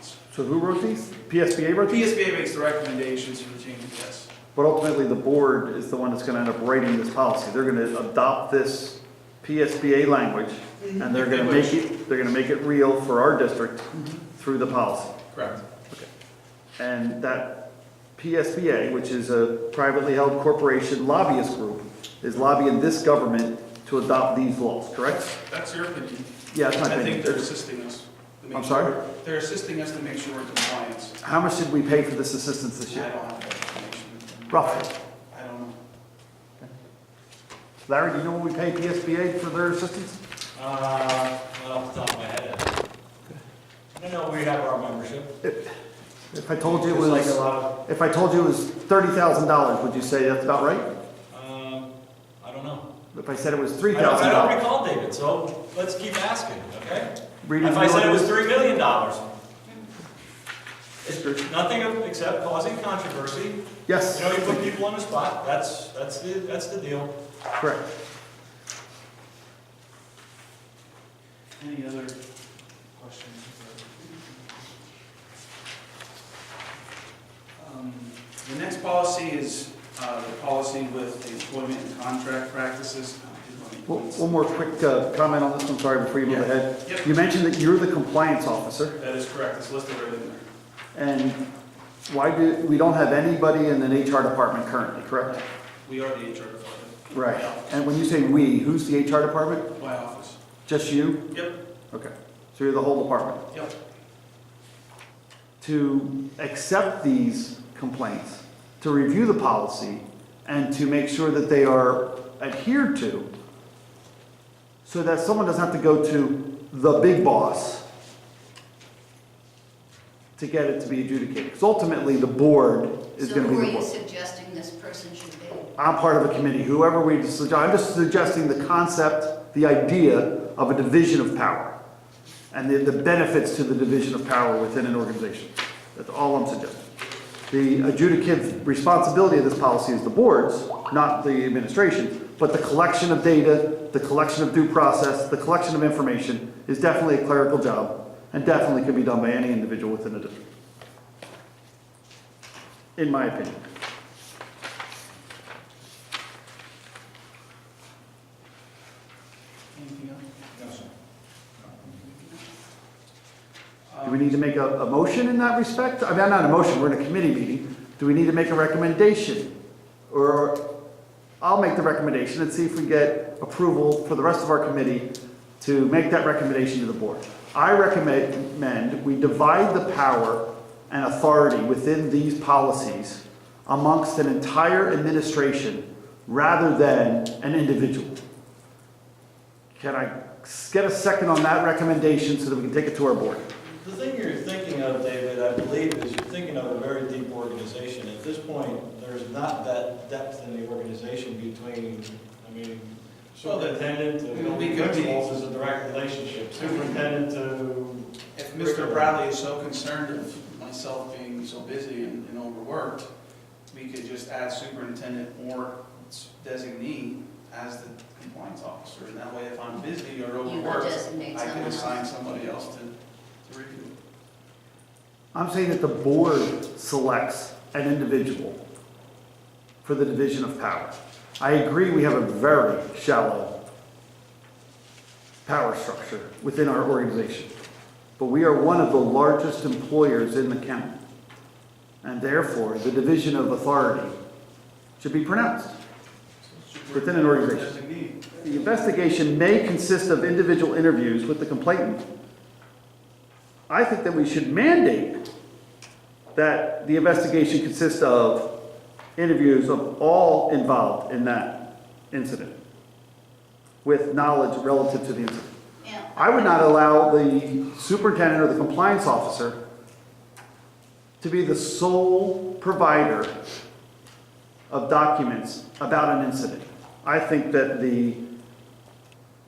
compliance. So who wrote these? PSBA wrote these? PSBA makes the recommendations for the changes, yes. But ultimately, the board is the one that's going to end up writing this policy. They're going to adopt this PSBA language, and they're going to make it real for our district through the policy. Correct. Okay. And that PSBA, which is a privately held corporation lobbyist group, is lobbying this government to adopt these laws, correct? That's your opinion. Yeah, that's my I opinion. think they're assisting us. To make I'm sorry? sure- They're assisting us to make sure we're in compliance. How much did we pay for this assistance this I year? don't have that information. Roughly. I don't know. Larry, do you know what we pay PSBA for their assistance? Well, off the top of my head. I know we have our membership. If I told you it It's like a was, lot of, if I told you it was $30,000, would you say that's about right? I don't know. If I said it was I $3,000? don't recall, David, so let's keep asking, okay? Reading If I said it was the $3 million, ordinance. it's nothing except causing controversy. Yes, You know, you put people on the spot, that's the deal. correct. Any other questions? The next policy is the policy with the employment and contract practices. One more quick comment on this one, sorry, before you move Yeah. ahead. Yep. You mentioned that you're the compliance officer, That is correct, it's listed right in there. and we don't have anybody in an HR department currently, correct? We are the HR department. Right. And when you say we, who's the HR department? My office. Just you? Yep, Okay. So you're the whole department. yep. To accept these complaints, to review the policy, and to make sure that they are adhered to, so that someone doesn't have to go to the big boss to get it to be adjudicated. Because ultimately, the board is So going to who be are the you board. suggesting this person should be? I'm part of a committee, whoever we suggest. I'm just suggesting the concept, the idea of a division of power, and the benefits to the division of power within an organization. That's all I'm suggesting. The adjudicative responsibility of this policy is the board's, not the administration, but the collection of data, the collection of due process, the collection of information is definitely a clerical job, and definitely can be done by any individual within a district. In my opinion. Anything else? No, sir. Do we need to make a motion in that respect? I mean, not a motion, we're in a committee meeting. Do we need to make a recommendation? Or I'll make the recommendation and see if we get approval for the rest of our committee to make that recommendation to the board. I recommend we divide the power and authority within these policies amongst an entire administration rather than an individual. Can I get a second on that recommendation so that we can take it to our board? The thing you're thinking of, David, I believe, is you're thinking of a very deep organization. At this point, there's not that depth in the organization between, I mean, superintendent to building principals is a direct relationship. Superintendent to... If Mr. Bradley is so concerned of myself being so busy and overworked, we could just add superintendent or designee as the compliance officer. And that way, if I'm busy or You would overworked, designate I can someone assign else. somebody else to review. I'm saying that the board selects an individual for the division of power. I agree we have a very shallow power structure within our organization, but we are one of the largest employers in the county, and therefore the division of authority should be pronounced within an organization. Designee. The investigation may consist of individual interviews with the complainant. I think that we should mandate that the investigation consists of interviews of all involved in that incident with knowledge relative to the incident. Yeah. I would not allow the superintendent or the compliance officer to be the sole provider of documents about an incident. I think that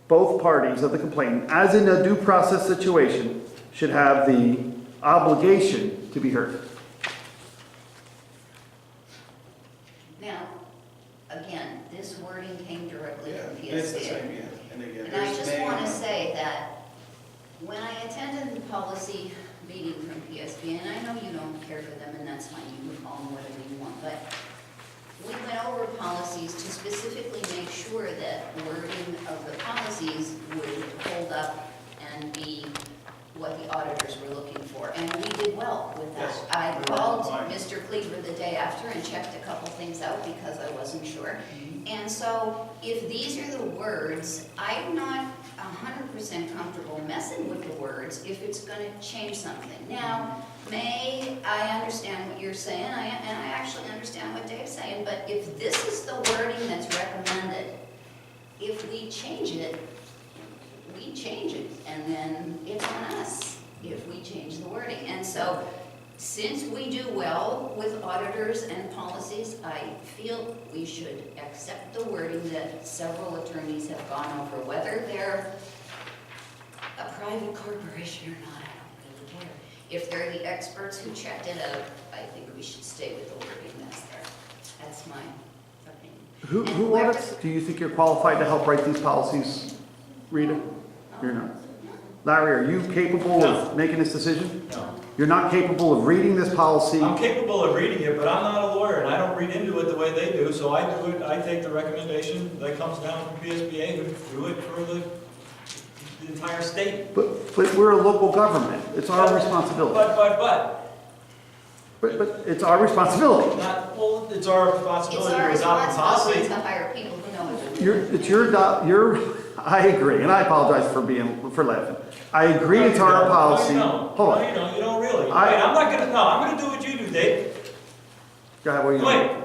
both parties of the complainant, as in a due process situation, should have the obligation to be heard. Now, again, this wording came directly Yeah, from it's the PSBA. same, yeah. And again, And I there's just may- want to say that when I attended the policy meeting from PSB, and I know you don't care for them, and that's fine, you can call them whatever you want, but we went over policies to specifically make sure that wording of the policies would hold up and be what the auditors were looking for, and we did well with that. Yes. I We were called fine. Mr. Cleaver the day after and checked a couple things out because I wasn't sure. And so, if these are the words, I'm not 100% comfortable messing with the words if it's gonna change something. Now, I understand what you're saying, and I actually understand what Dave's saying, but if this is the wording that's recommended, if we change it, we change it, and then it's on us if we change the wording. And so, since we do well with auditors and policies, I feel we should accept the wording that several attorneys have gone over, whether they're a private corporation or not, I don't really care. If they're the experts who checked it out, I think we should stay with the wording that's there. That's my opinion. Who audits? Do you think you're qualified to help write these policies, Rita? You're not. Larry, are you capable of making this decision? No. You're not capable of reading this policy? I'm capable of reading it, but I'm not a lawyer, and I don't read into it the way they do, so I do it, I take the recommendation that comes down from PSBA, who do it for the entire state. But we're a local government. It's our responsibility. But it's our responsibility. Well, it's our It's responsibility our to adopt a policy. responsibility to hire people who know what they're doing. I agree, and I apologize for laughing. I agree it's our policy. Hold No, on. you don't, you don't really. I- Wait, I'm gonna do what you do, Dave. Go ahead, what are you doing? Wait,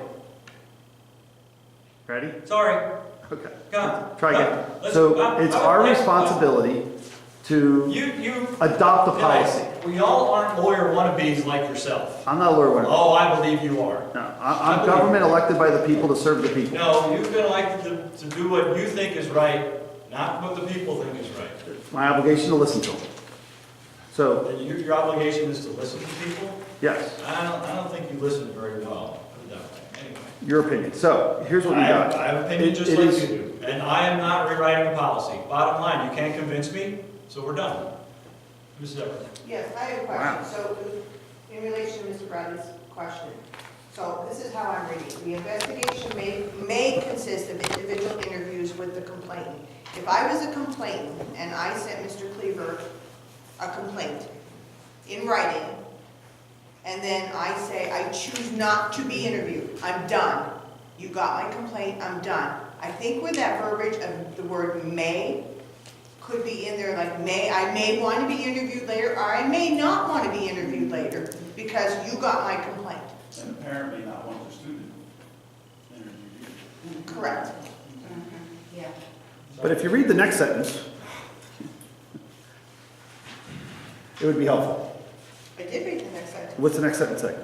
Ready? sorry, Okay. come on. Try Come again. on. Let's- So I'm- it's I'm- our I'm- responsibility to You. adopt a policy. We all aren't lawyer wannabes like yourself. I'm not a lawyer. Oh, I believe you are. No, I'm government elected by the people to serve the people. No, you've been elected to do what you think is right, not what the people think is right. It's my obligation to listen to them. So, And your obligation is to listen to people? yes, I don't think you listen very well. Put it that way. Anyway. your opinion. So, here's what we I got. have an opinion just It like is- you do. And I am not rewriting a policy. Bottom line, you can't convince me, so we're done. Mrs. Everett. Yes, I have a question. So in relation to Mr. Bradley's question, so this is how I'm reading. The investigation may consist of individual interviews with the complainant. If I was a complainant and I sent Mr. Cleaver a complaint in writing, and then I say, I choose not to be interviewed, I'm done. You got my complaint, I'm done. I think with that verbiage of the word may, could be in there like I may want to be interviewed later, or I may not want to be interviewed later because you got my complaint. And the parent may not want their student interviewed either. Correct. Yeah. But if you read the next sentence, it would be helpful. I did read the next sentence. What's the next sentence say?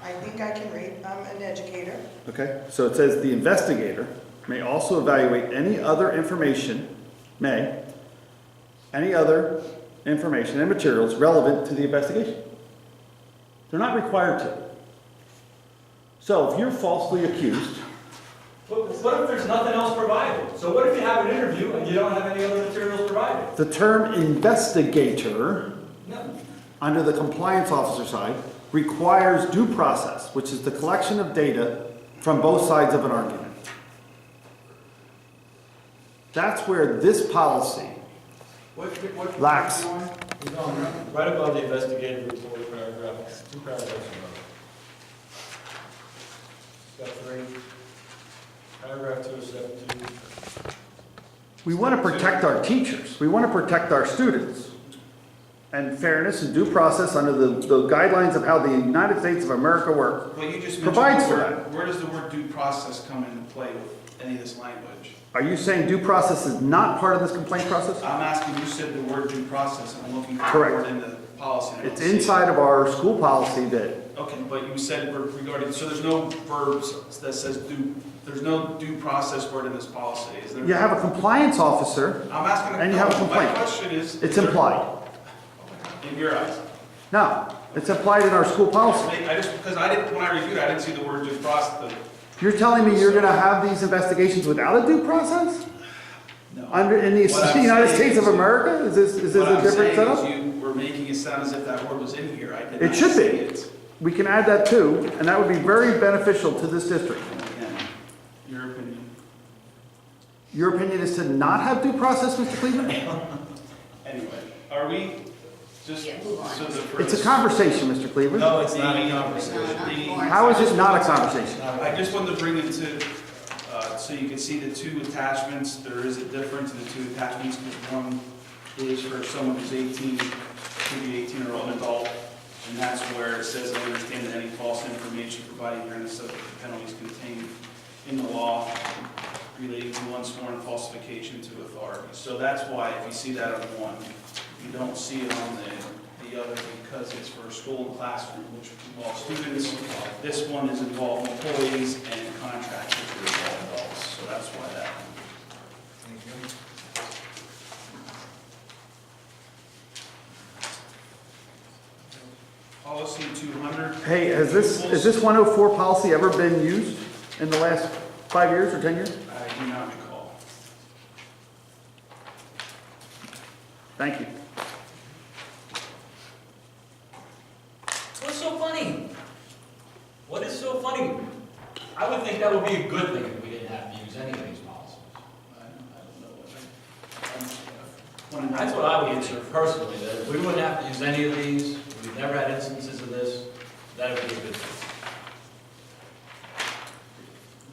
I think I can read. I'm an educator. Okay, so it says the investigator may also evaluate any other information and materials relevant to the investigation. They're not required to. So if you're falsely accused, What if there's nothing else provided? So what if you have an interview and you don't have any other materials provided? the term investigator, No. under the compliance officer side, requires due process, which is the collection of data from both sides of an argument. That's where this policy What? lacks. You're going right above the investigative report paragraph, 2 paragraphs above. Step 3. Paragraph 2 of step 2. We want to protect our teachers. We want to protect our students. And fairness and due process under the guidelines of how the United States of America work. Well, you just Provides mentioned, for that. where does the word due process come into play with any of this language? Are you saying due process is not part of this complaint process? I'm asking, you said the word due process, and I'm looking for the Correct. word in the policy. and I don't It's see it. inside of our school policy that, Okay, but you said regarding, so there's no verbs that says due, there's no due process word in this policy, is there? you have a compliance officer, I'm asking. and you have a no, complaint. My question is. it's implied. In your eyes. No, it's implied in our school policy. I just, because I didn't, when I reviewed it, I didn't see the word due process. You're telling me you're going to have these investigations without a due process? No. In the What I'm United saying States of is- America? Is this a different What setup? I'm saying is you were making it sound as if that word was in here. I did It not should say be. it. We can add that too, and that would be very beneficial to this district. Again, your opinion. Your opinion is to not have due process, Mr. Cleveland? Anyway, are we just, Yeah, move on. so the. It's a conversation, Mr. Cleveland. No, it's not a No, conversation. not more. How is it not a conversation? I just wanted to bring it to, so you can see the two attachments. There is a difference in the two attachments, because one is for someone who's 18, could be 18 or an adult, and that's where it says, I understand that any false information provided here in the subject to penalties contained in the law relating to unsworn falsification to authorities. So that's why, if you see that on one, you don't see it on the other, because it's for a school and classroom, which involves students. This one is involving employees and contractors who involve adults, so that's why that one. Policy 200. Hey, is this 104 policy ever been used in the last 5 years or 10 years? I do not recall. Thank you. What's so funny? What is so funny? I would think that would be a good thing if we didn't have to use any of these policies. I don't know. That's what I would answer personally, that if we wouldn't have to use any of these, we've never had instances of this, that would be a good thing.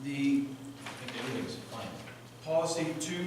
The I think everything's fine. policy 2